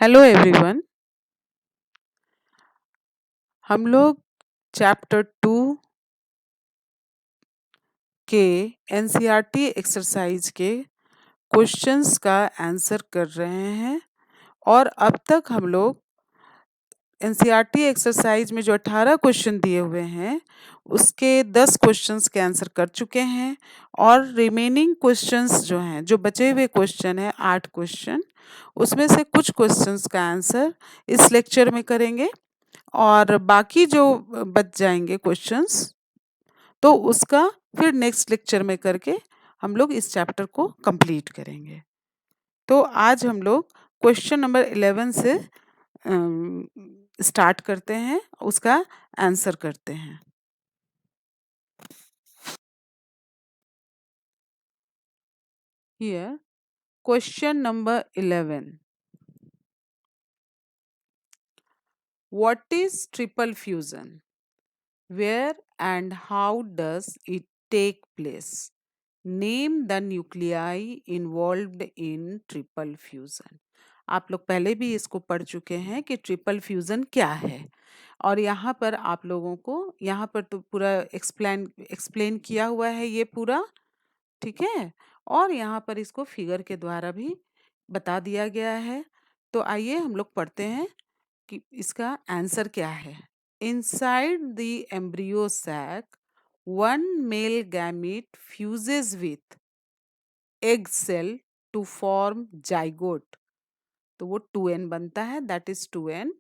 Hello everyone. हम लोग chapter 2 के एनसीईआरटी एक्सरसाइज के क्वेश्चंस का आंसर कर रहे हैं। और अब तक हम लोग एनसीईआरटी एक्सरसाइज में जो 18 क्वेश्चन दिए हुए हैं उसके 10 क्वेश्चंस के आंसर कर चुके हैं। और रिमेनिंग क्वेश्चंस जो हैं, जो बचे हुए क्वेश्चन हैं 8 क्वेश्चन, उसमें से कुछ क्वेश्चंस का आंसर इस लेक्चर में करेंगे और बाकी जो बच जाएंगे क्वेश्चंस तो उसका फिर नेक्स्ट लेक्चर में करके हम लोग इस चैप्टर को कंप्लीट करेंगे। तो आज हम लोग क्वेश्चन नंबर 11 से स्टार्ट करते हैं, उसका आंसर करते हैं। Here question number 11, what is triple fusion, where and how does it take place, name the nuclei involved in triple fusion. आप लोग पहले भी इसको पढ़ चुके हैं कि ट्रिपल फ्यूजन क्या है। और यहाँ पर आप लोगों को यहाँ पर तो पूरा एक्सप्लेन एक्सप्लेन किया हुआ है ये पूरा, ठीक है। और यहाँ पर इसको फिगर के द्वारा भी बता दिया गया है। तो आइए हम लोग पढ़ते हैं कि इसका आंसर क्या है। Inside the embryo sac one male gamete fuses with egg cell to form zygote. तो वो 2n बनता है, that is 2n,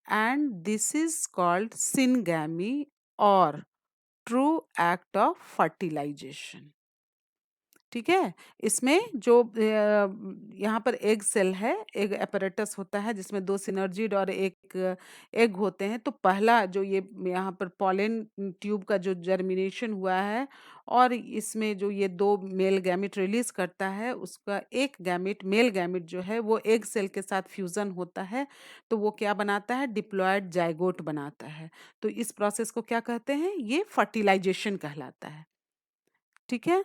and this is called syngamy और ट्रू एक्ट ऑफ फर्टिलाइजेशन। ठीक है। इसमें जो यहाँ पर एग सेल है, एग apparatus होता है जिसमें 2 सिनर्जिड और एक एग होते हैं। तो पहला जो ये यहाँ पर पॉलन ट्यूब का जो जर्मिनेशन हुआ है और इसमें जो ये 2 मेल गैमेट रिलीज करता है, उसका एक गैमेट मेल गैमेट जो है वो एग सेल के साथ फ्यूजन होता है। तो वो क्या बनाता है, डिप्लॉयड जाइगोट बनाता है। तो इस प्रोसेस को क्या कहते हैं, ये फर्टिलाइजेशन कहलाता है। ठीक है।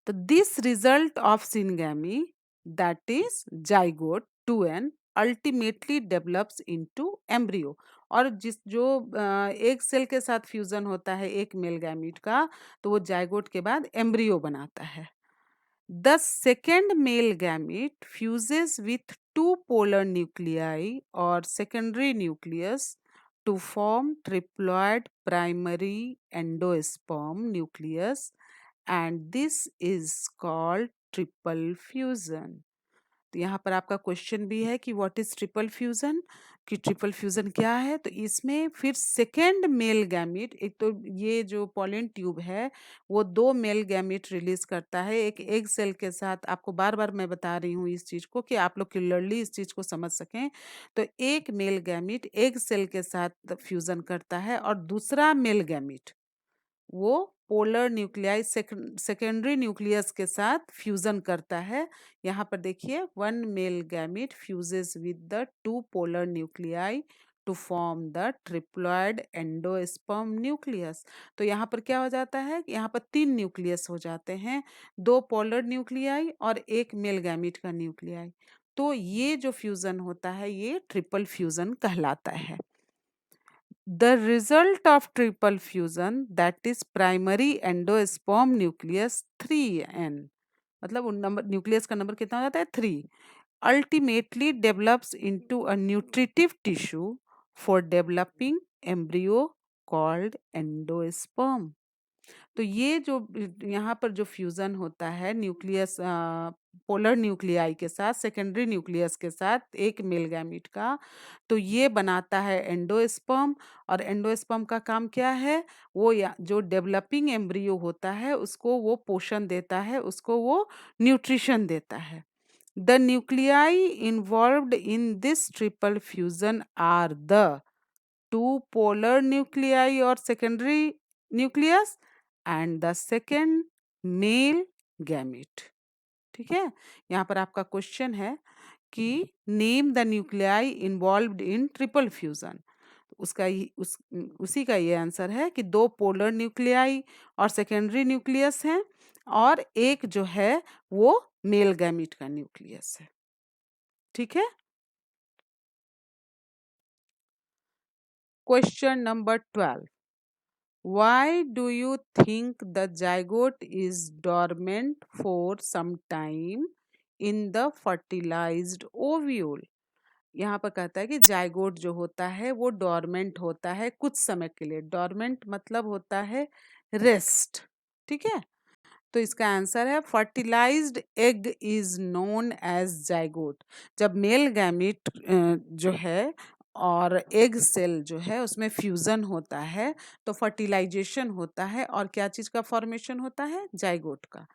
तो this result of syngamy, that is zygote 2n, ultimately develops into embryo। और जिस जो एक सेल के साथ फ्यूजन होता है एक मेल गैमीट का, तो वो जाइगोट के बाद एम्ब्रियो बनाता है। The second male gamete fuses with two polar nuclei or secondary nucleus to form triploid primary endosperm nucleus, and this is called triple fusion। तो यहाँ पर आपका क्वेश्चन भी है कि व्हाट इज ट्रिपल फ्यूजन, कि ट्रिपल फ्यूजन क्या है। तो इसमें फिर सेकेंड मेल गैमीट, एक तो ये जो पॉलन ट्यूब है वो 2 मेल गैमीट रिलीज करता है एक एग सेल के साथ। आपको बार बार मैं बता रही हूँ इस चीज को कि आप लोग क्लियरली इस चीज को समझ सकें। तो एक मेल गैमीट एग सेल के साथ फ्यूजन करता है और दूसरा मेल गैमीट वो पोलर न्यूक्लियाई सेकेंडरी न्यूक्लियस के साथ फ्यूजन करता है। यहाँ पर देखिए, one male gamete fuses with the two polar nuclei to form the triploid endosperm nucleus. तो यहाँ पर क्या हो जाता है कि यहाँ पर 3 न्यूक्लियस हो जाते हैं, 2 पोलर न्यूक्लियाई और एक मेल गैमीट का न्यूक्लियाई। तो ये जो फ्यूजन होता है ये ट्रिपल फ्यूजन कहलाता है। The result of triple fusion, that is primary endosperm nucleus 3n, मतलब उन नंबर न्यूक्लियस का नंबर कितना हो जाता है 3, ultimately develops into a nutritive tissue for developing embryo called endosperm। तो ये जो यहाँ पर जो फ्यूजन होता है न्यूक्लियस पोलर न्यूक्लियाई के साथ सेकेंडरी न्यूक्लियस के साथ एक मेल गैमीट का, तो ये बनाता है एंडोस्पर्म। और एंडोस्पर्म का काम क्या है, वो या जो डेवलपिंग एम्ब्रियो होता है उसको वो पोषण देता है, उसको वो न्यूट्रिशन देता है। The nuclei involved in this triple fusion are the two polar nuclei और secondary nucleus and the second male gamete. ठीक है। यहाँ पर आपका क्वेश्चन है कि name the nuclei involved in triple fusion. उसका ही उसी का ये आंसर है कि 2 पोलर न्यूक्लियाई और सेकेंडरी न्यूक्लियस हैं और एक जो है वो मेल गैमीट का न्यूक्लियस है। ठीक है। Question number 12. Why do you think the zygote is dormant for some time in the fertilized ovule? यहाँ पर कहता है कि जाइगोट जो होता है वो डोरमेंट होता है कुछ समय के लिए. डोरमेंट मतलब होता है रेस्ट. ठीक है, तो इसका आंसर है fertilized egg is known as zygote. जब मेल गैमीट जो है और एग सेल जो है उसमें फ्यूजन होता है तो फर्टिलाइजेशन होता है और क्या चीज का फॉर्मेशन होता है? जाइगोट का.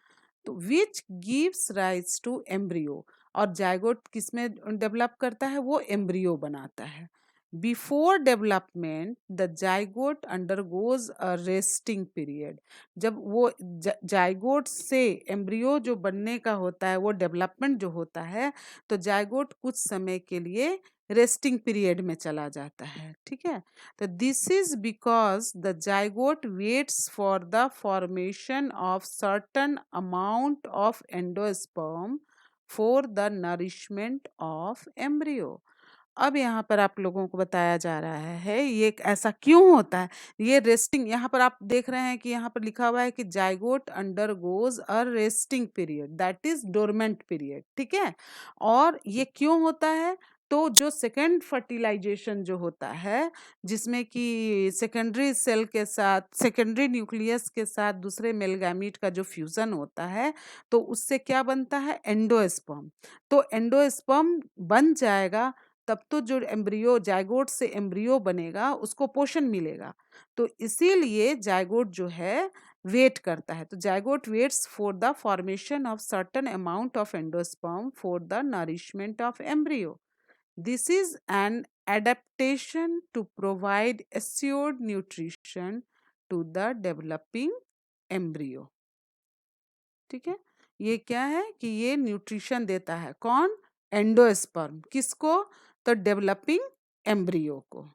तो which gives rise to embryo. और जाइगोट किसमें डेवलप करता है? वो एम्ब्रियो बनाता है. Before development the zygote undergoes a resting period. जब वो जाइगोट से एम्ब्रियो जो बनने का होता है वो डेवलपमेंट जो होता है तो जाइगोट कुछ समय के लिए रेस्टिंग पीरियड में चला जाता है. ठीक है, तो this is because the zygote waits for the formation of certain amount of endosperm for the nourishment of embryo. अब यहाँ पर आप लोगों को बताया जा रहा है ये ऐसा क्यों होता है. ये रेस्टिंग, यहाँ पर आप देख रहे हैं कि यहाँ पर लिखा हुआ है कि zygote undergoes a resting period that is dormant period. ठीक है, और ये क्यों होता है? तो जो सेकेंड फर्टिलाइजेशन जो होता है जिसमें कि सेकेंडरी सेल के साथ सेकेंडरी न्यूक्लियस के साथ दूसरे मेल गैमीट का जो फ्यूजन होता है तो उससे क्या बनता है? एंडोस्पर्म. तो एंडोस्पर्म बन जाएगा तब तो जो एम्ब्रियो जाइगोट से एम्ब्रियो बनेगा उसको पोषण मिलेगा. तो इसीलिए जाइगोट जो है वेट करता है. तो zygote waits for the formation of certain amount of endosperm for the nourishment of embryo. This is an adaptation to provide assured nutrition to the developing embryo. ठीक है, ये क्या है कि ये न्यूट्रिशन देता है. कौन? एंडोस्पर्म. किसको? तो डेवलपिंग एम्ब्रियो को.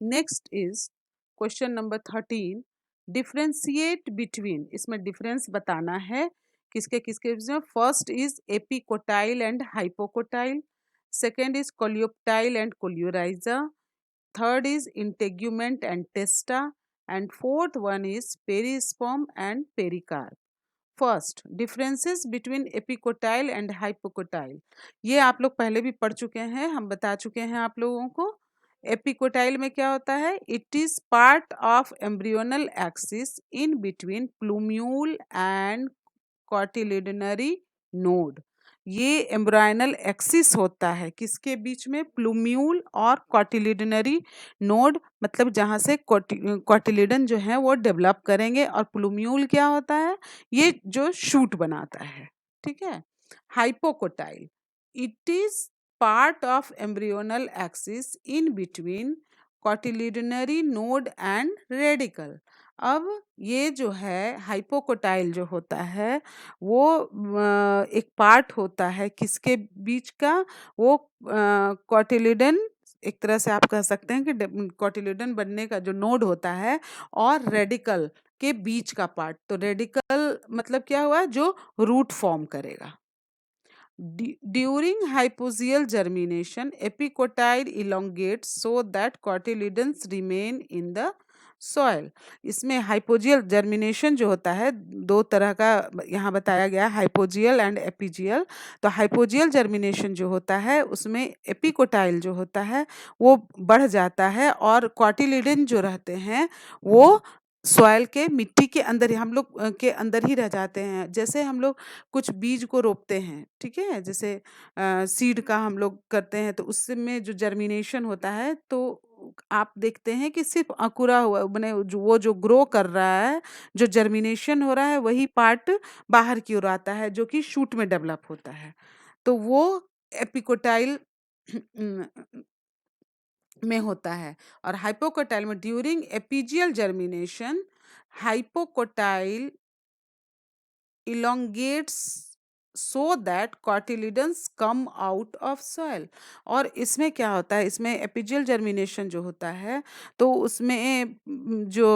Next is question number 13. Differentiate between. इसमें डिफरेंस बताना है किसके किसके बीच में. First is epicotyl and hypocotyl. Second is coleoptile and coleorhiza. Third is integument and testa, and fourth one is perisperm and pericarp. First, differences between epicotyl and hypocotyl. ये आप लोग पहले भी पढ़ चुके हैं, हम बता चुके हैं आप लोगों को. एपिकोटाइल में क्या होता है? It is part of embryonal axis in between plumule and cotyledonary node. ये एम्ब्रायनल एक्सिस होता है किसके बीच में? प्लूम्यूल और कॉटिलिडनरी नोड. मतलब जहाँ से कॉटिलिडन जो है वो डेवलप करेंगे और प्लूम्यूल क्या होता है? ये जो शूट बनाता है. ठीक है. Hypocotyl, it is part of embryonal axis in between cotyledonary node and radicle. अब ये जो है हाइपोकोटाइल जो होता है वो एक पार्ट होता है किसके बीच का? वो कॉटिलिडन, एक तरह से आप कह सकते हैं कि कॉटिलिडन बनने का जो नोड होता है और रेडिकल के बीच का पार्ट. तो रेडिकल मतलब क्या हुआ? जो रूट फॉर्म करेगा. During hypogeal germination, epicotyle elongates so that cotyledons remain in the soil. इसमें हाइपोजियल जर्मिनेशन जो होता है दो तरह का यहाँ बताया गया, हाइपोजियल एंड एपिजियल. तो हाइपोजियल जर्मिनेशन जो होता है उसमें एपिकोटाइल जो होता है वो बढ़ जाता है और कॉटिलिडन जो रहते हैं वो सॉइल के मिट्टी के अंदर ही हम लोग के अंदर ही रह जाते हैं. जैसे हम लोग कुछ बीज को रोपते हैं, ठीक है, जैसे सीड का हम लोग करते हैं तो उसमें जो जर्मिनेशन होता है तो आप देखते हैं कि सिर्फ अंकुरा हुआ मैंने जो वो जो ग्रो कर रहा है, जो जर्मिनेशन हो रहा है वही पार्ट बाहर की ओर आता है जो कि शूट में डेवलप होता है. तो वो एपिकोटाइल में होता है. और हाइपोकोटाइल में during epigeal germination hypocotyl elongates so that cotyledons come out of soil. और इसमें क्या होता है? इसमें एपिजियल जर्मिनेशन जो होता है तो उसमें जो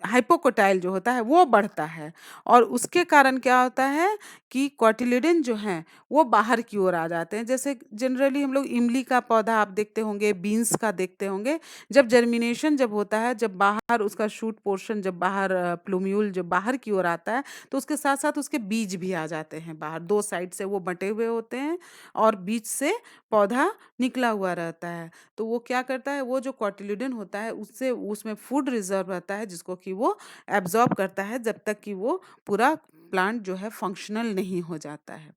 हाइपोकोटाइल जो होता है वो बढ़ता है, और उसके कारण क्या होता है कि कोटिलिडन जो है वो बाहर की ओर आ जाते हैं। जैसे जनरली हम लोग इमली का पौधा आप देखते होंगे, बीन्स का देखते होंगे, जब जर्मिनेशन जब होता है, जब बाहर उसका शूट पोर्शन जब बाहर प्लूम्यूल जब बाहर की ओर आता है, तो उसके साथ साथ उसके बीज भी आ जाते हैं बाहर, दो साइड से वो बटे हुए होते हैं और बीच से पौधा निकला हुआ रहता है। तो वो क्या करता है, वो जो कोटिलिडन होता है उससे उसमें फूड रिजर्व रहता है जिसको कि वो एब्जॉर्ब करता है जब तक कि वो पूरा प्लांट जो है फंक्शनल नहीं हो जाता है।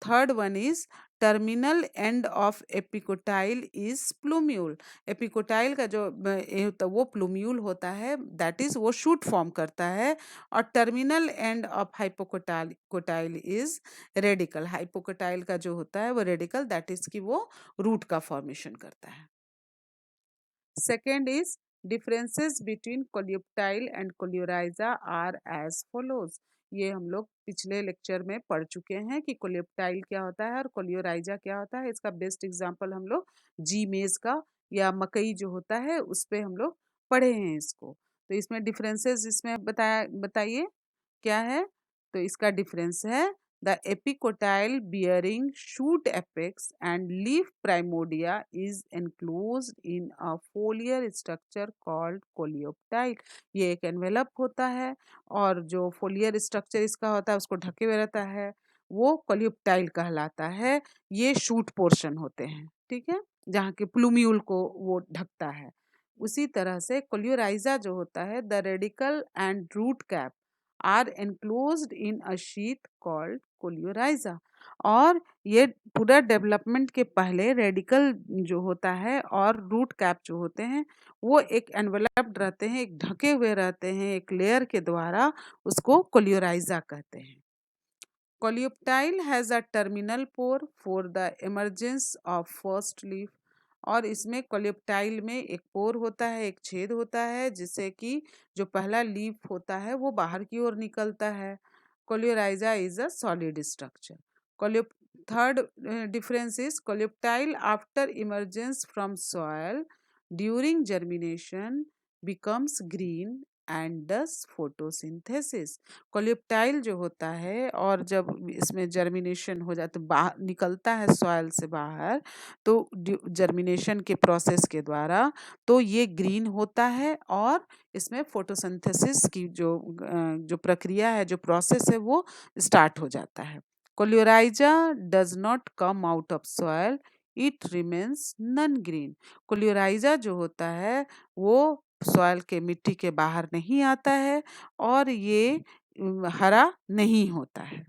Third one is terminal end of epicotyl is plumule. Epicotyl का जो तो वो प्लूम्यूल होता है, दैट इज वो शूट फॉर्म करता है। और terminal end of hypocotyl quartile is radical. Hypocotyl का जो होता है वो रेडिकल, दैट इज कि वो रूट का फॉर्मेशन करता है। Second is differences between coleoptile and coleorhiza are as follows. ये हम लोग पिछले लेक्चर में पढ़ चुके हैं कि कोलियोप्टाइल क्या होता है और कोलियोराइजा क्या होता है। इसका बेस्ट एग्जांपल हम लोग जी मेज का या मकई जो होता है उस पे हम लोग पढ़े हैं इसको। तो इसमें डिफरेंसेस इसमें बताइए क्या है। तो इसका डिफरेंस है the epicotyl bearing shoot apex and leaf primordia is enclosed in a फोलियर structure called coleoptile. ये एक एनवेलप होता है और जो फोलियर स्ट्रक्चर इसका होता है उसको ढके हुए रहता है, वो कोलियोप्टाइल कहलाता है। ये शूट पोर्शन होते हैं, ठीक है, जहाँ के प्लूम्यूल को वो ढकता है। उसी तरह से कोलियोराइजा जो होता है, the radicle and root cap are enclosed in a sheath called coleorhiza। और ये पूरा डेवलपमेंट के पहले रेडिकल जो होता है और रूट कैप जो होते हैं वो एक एनवेलप्ड रहते हैं, एक ढके हुए रहते हैं एक लेयर के द्वारा, उसको कोलियोराइजा कहते हैं। Coleoptile has a terminal pore for the emergence of first leaf. और इसमें कोलियोप्टाइल में एक पोर होता है, एक छेद होता है जिससे कि जो पहला लीफ होता है वो बाहर की ओर निकलता है। Coleorhiza is a solid structure. Coleop third difference is coleoptile after emergence from soil during germination becomes green and does photosynthesis। Coleoptile जो होता है और जब इसमें जर्मिनेशन हो जाए तो बाहर निकलता है सॉइल से बाहर, तो जर्मिनेशन के प्रोसेस के द्वारा तो ये ग्रीन होता है और इसमें फोटोसिंथेसिस की जो प्रक्रिया है, जो प्रोसेस है वो स्टार्ट हो जाता है। Coleorhiza does not come out of soil, it remains non green. Coleorhiza जो होता है वो सॉइल के मिट्टी के बाहर नहीं आता है और ये हरा नहीं होता है,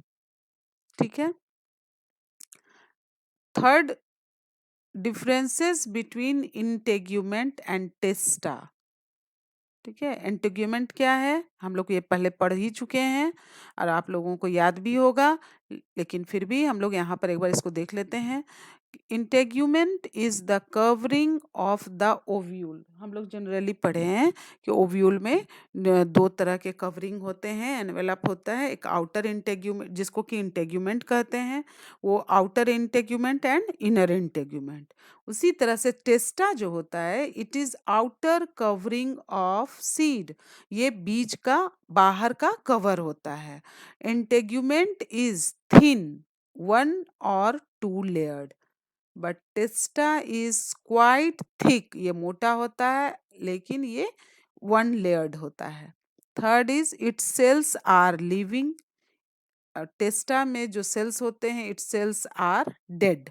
ठीक है। Third differences between integument and testa, ठीक है। इंटेग्यूमेंट क्या है हम लोग ये पहले पढ़ ही चुके हैं और आप लोगों को याद भी होगा, लेकिन फिर भी हम लोग यहाँ पर एक बार इसको देख लेते हैं। Integument is the covering of the ovule. हम लोग जनरली पढ़े हैं कि ओव्यूल में दो तरह के कवरिंग होते हैं, एनवेलप होता है, एक आउटर इंटेग्यूमेंट जिसको कि इंटेग्यूमेंट कहते हैं, वो outer integument and inner integument. उसी तरह से टेस्टा जो होता है, it is outer covering of seed, ये बीज का बाहर का कवर होता है। इंटेग्यूमेंट इज थिन, वन और to layered, but टेस्टा is quite thick, ये मोटा होता है लेकिन ये वन लेयर्ड होता है। Third is its cells are living. Testa में जो सेल्स होते हैं its cells are dead.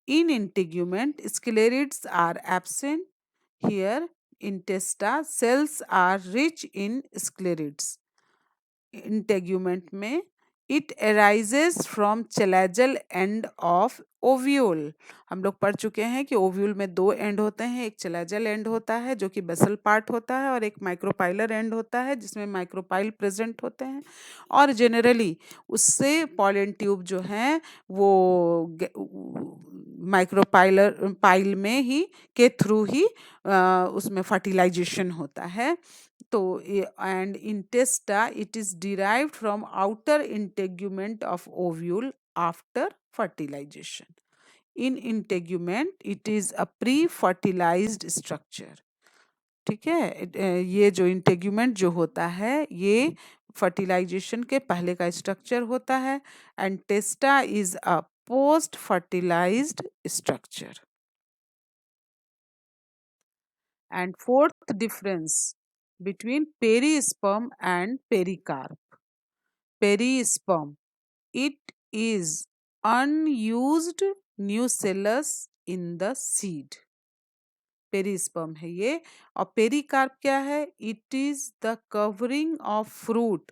In integument sclereids are absent, here in testa cells are rich in sclereids. Integument में it arises from chalazal end of ovule. हम लोग पढ़ चुके हैं कि ओव्यूल में दो एंड होते हैं, एक चैलेजल एंड होता है जो कि बेसल पार्ट होता है और एक माइक्रोपाइलर एंड होता है जिसमें माइक्रोपाइल प्रेजेंट होते हैं। और जनरली उससे पॉलन ट्यूब जो हैं वो माइक्रोपाइलर पाइल में ही के थ्रू ही उसमें फर्टिलाइजेशन होता है। तो and in testa it is derived from outer integument of ovule after fertilization. In integument it is a pre-fertilized structure. ठीक है। ये जो इंटेग्यूमेंट जो होता है ये फर्टिलाइजेशन के पहले का स्ट्रक्चर होता है and testa is a post fertilized structure. And fourth difference between perisperm and pericarp. Perisperm, it is unused nucellus in the seed. Perisperm है ये। और पेरिकार्प क्या है? It is the covering of fruit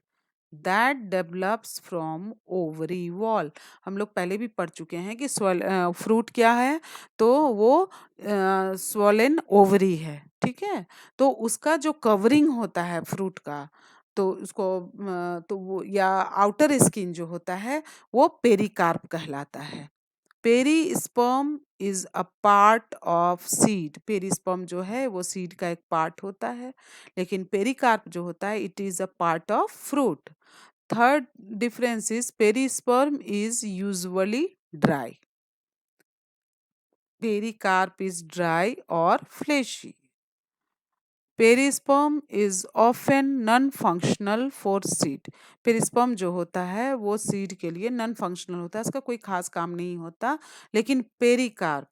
that develops from ovary wall. हम लोग पहले भी पढ़ चुके हैं कि फ्रूट क्या है, तो वो स्वॉलन ओवरी है, ठीक है। तो उसका जो कवरिंग होता है फ्रूट का, तो उसको तो वो या आउटर स्किन जो होता है वो पेरिकार्प कहलाता है। Perisperm is a part of seed. Perisperm जो है वो सीड का एक पार्ट होता है, लेकिन पेरिकार्प जो होता है it is a part of fruit. Third difference is perisperm is usually dry, pericarp is dry और fleshy. Perisperm is often non functional for seed. Perisperm जो होता है वो सीड के लिए नॉन फंक्शनल होता है, इसका कोई खास काम नहीं होता। लेकिन pericarp,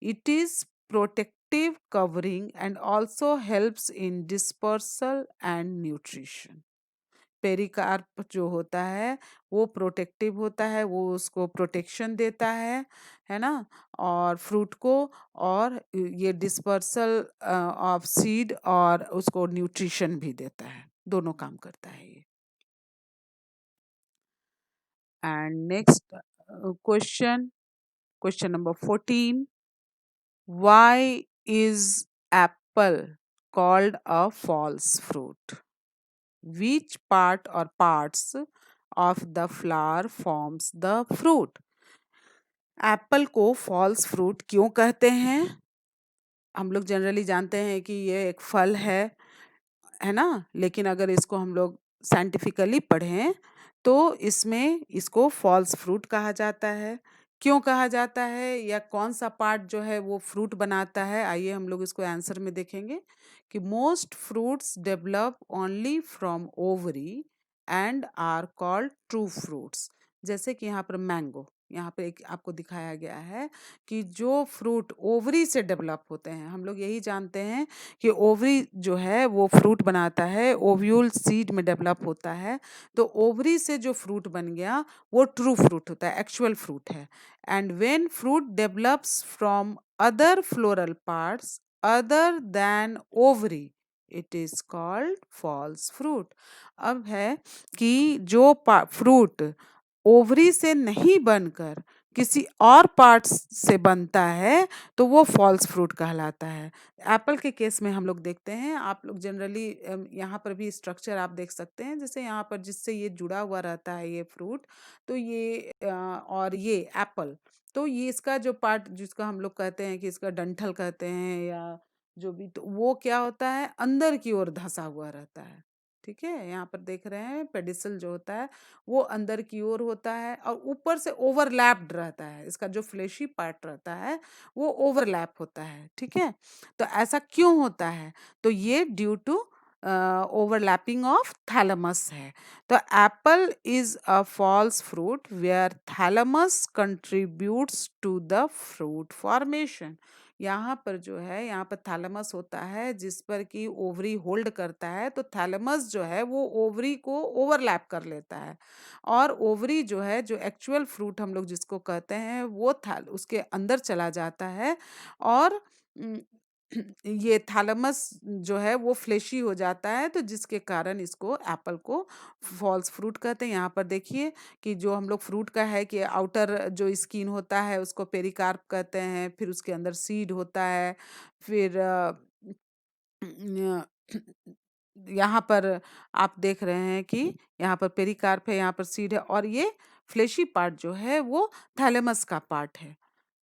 it is protective covering and also helps in dispersal and nutrition. Pericarp जो होता है वो प्रोटेक्टिव होता है, वो उसको प्रोटेक्शन देता है ना, और फ्रूट को, और ये डिस्पर्सल ऑफ सीड और उसको न्यूट्रिशन भी देता है, दोनों काम करता है ये। And next question, question number 14, why is apple called a false fruit? Which part or parts of the flower forms the fruit? Apple को फॉल्स फ्रूट क्यों कहते हैं? हम लोग जनरली जानते हैं कि ये एक फल है ना, लेकिन अगर इसको हम लोग साइंटिफिकली पढ़ें तो इसमें इसको फॉल्स फ्रूट कहा जाता है। क्यों कहा जाता है, या कौन सा पार्ट जो है वो फ्रूट बनाता है? आइए हम लोग इसको आंसर में देखेंगे कि most fruits develop only from ovary and are called true fruits. जैसे कि यहाँ पर मैंगो, यहाँ पे एक आपको दिखाया गया है कि जो फ्रूट ओवरी से डेवलप होते हैं, हम लोग यही जानते हैं कि ओवरी जो है वो फ्रूट बनाता है, ओव्यूल सीड में डेवलप होता है। तो ओवरी से जो फ्रूट बन गया वो ट्रू फ्रूट होता है, एक्चुअल फ्रूट है। And when fruit develops from other floral parts other than ovary it is called false fruit. अब है कि जो फ्रूट ओवरी से नहीं बनकर किसी और पार्ट्स से बनता है तो वो फॉल्स फ्रूट कहलाता है। एप्पल के केस में हम लोग देखते हैं, आप लोग जनरली यहाँ पर भी स्ट्रक्चर आप देख सकते हैं, जैसे यहाँ पर जिससे ये जुड़ा हुआ रहता है ये फ्रूट, तो ये और ये एप्पल, तो ये इसका जो पार्ट जिसका हम लोग कहते हैं कि इसका डंठल कहते हैं या जो भी, तो वो क्या होता है अंदर की ओर धंसा हुआ रहता है। ठीक है, यहाँ पर देख रहे हैं पेडिसल जो होता है वो अंदर की ओर होता है और ऊपर से ओवरलैप्ड रहता है, इसका जो फ्लेशी पार्ट रहता है वो ओवरलैप होता है। ठीक है, तो ऐसा क्यों होता है? तो ये due to overlapping of thalamus है। तो apple is a false fruit where thalamus contributes to the fruit formation. यहाँ पर जो है, यहाँ पर थैलेमस होता है जिस पर कि ओवरी होल्ड करता है, तो थैलेमस जो है वो ओवरी को ओवरलैप कर लेता है, और ओवरी जो है, जो एक्चुअल फ्रूट हम लोग जिसको कहते हैं, वो थाल उसके अंदर चला जाता है, और उम, ये थैलेमस जो है वो फ्लेशी हो जाता है, तो जिसके कारण इसको एप्पल को फॉल्स फ्रूट कहते हैं। यहाँ पर देखिए कि जो हम लोग फ्रूट का है कि आउटर जो स्किन होता है उसको पेरिकार्प कहते हैं, फिर उसके अंदर सीड होता है, फिर यहाँ पर आप देख रहे हैं कि यहाँ पर पेरिकार्प है, यहाँ पर सीड है, और ये फ्लेशी पार्ट जो है वो थैलेमस का पार्ट है।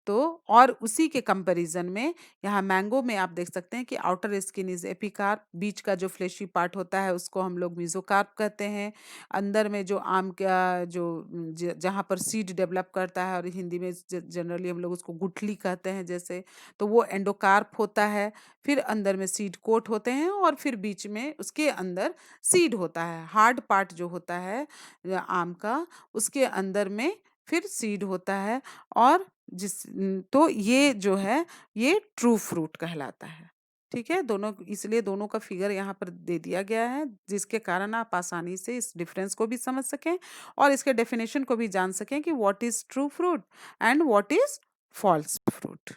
तो और उसी के कंपैरिजन में यहाँ मैंगो में आप देख सकते हैं कि आउटर स्किन इज एपिकार्प, बीच का जो फ्लेशी पार्ट होता है उसको हम लोग मेसोकार्प कहते हैं। अंदर में जो आम का जो जहाँ पर सीड डेवलप करता है, और हिंदी में जनरली हम लोग उसको गुठली कहते हैं जैसे, तो वो एंडोकार्प होता है। फिर अंदर में सीड कोट होते हैं और फिर बीच में उसके अंदर सीड होता है। हार्ड पार्ट जो होता है आम का, उसके अंदर में फिर सीड होता है। और तो ये जो है ये ट्रू फ्रूट कहलाता है। ठीक है, दोनों इसलिए दोनों का फिगर यहाँ पर दे दिया गया है, जिसके कारण आप आसानी से इस डिफरेंस को भी समझ सकें और इसके डेफिनेशन को भी जान सकें कि what is true fruit and what is false fruit.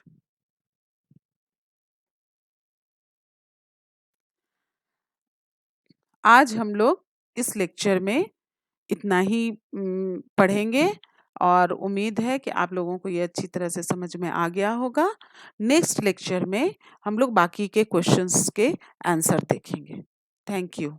आज हम लोग इस लेक्चर में इतना ही पढ़ेंगे, और उम्मीद है कि आप लोगों को ये अच्छी तरह से समझ में आ गया होगा। नेक्स्ट लेक्चर में हम लोग बाकी के क्वेश्चंस के आंसर देखेंगे। Thank you.